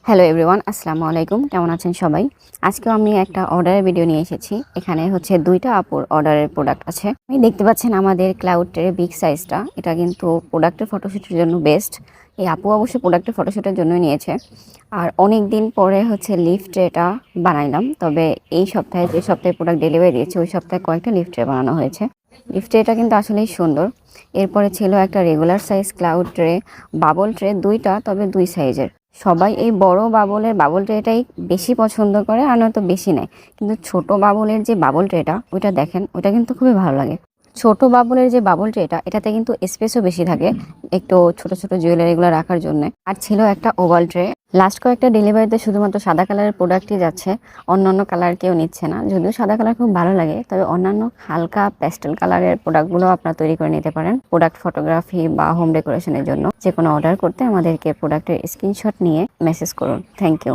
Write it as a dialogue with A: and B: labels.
A: Hello everyone, আসসালামু আলাইকুম। কেমন আছেন সবাই? আজকেও আমি একটা অর্ডারের ভিডিও নিয়ে এসেছি। এখানে হচ্ছে ২টা আপুর অর্ডারের প্রোডাক্ট আছে। আপনি দেখতে পাচ্ছেন আমাদের ক্লাউড ট্রের বিগ সাইজটা। এটা কিন্তু প্রোডাক্টের ফটোশ্যুটের জন্য বেস্ট। এই আপু অবশ্যই প্রোডাক্টের ফটোশ্যুটের জন্যই নিয়েছে। আর অনেক দিন পরে হচ্ছে লিফ ট্রেটা বানাইলাম। তবে এই সপ্তাহে যে সপ্তাহে প্রোডাক্ট ডেলিভারি দিয়েছে ওই সপ্তাহে কয়েকটা লিফ ট্রে বানানো হয়েছে। লিফ ট্রেটা কিন্তু আসলেই সুন্দর। এরপরে ছিল একটা regular size cloud tray, bubble tray ২টা, তবে ২ সাইজের। সবাই এই বড় বাবল ট্রেটাই বেশি পছন্দ করে, আর নয়তো বেশি নেয়। কিন্তু ছোট বাবলের যে বাবল ট্রেটা ওইটা দেখেন, ওইটা কিন্তু খুবই ভালো লাগে। ছোট বাবলের যে বাবল ট্রেটা এটাতে কিন্তু স্পেসও বেশি থাকে একটু ছোট ছোট জুয়েলারিগুলো রাখার জন্য। আর ছিল একটা ওভাল ট্রে। লাস্ট কয়েকটা ডেলিভারিতে শুধুমাত্র সাদা কালারের প্রোডাক্টই যাচ্ছে, অন্যান্য কালার কেউ নিচ্ছে না। যদিও সাদা কালার খুব ভালো লাগে, তবে অন্যান্য হালকা প্যাস্টেল কালারের প্রোডাক্টগুলো আপনারা তৈরি করে নিতে পারেন প্রোডাক্ট ফটোগ্রাফি বা হোম ডেকোরেশনের জন্য। যে কোনো অর্ডার করতে আমাদেরকে প্রোডাক্টের স্ক্রিনশট নিয়ে মেসেজ করুন। Thank you.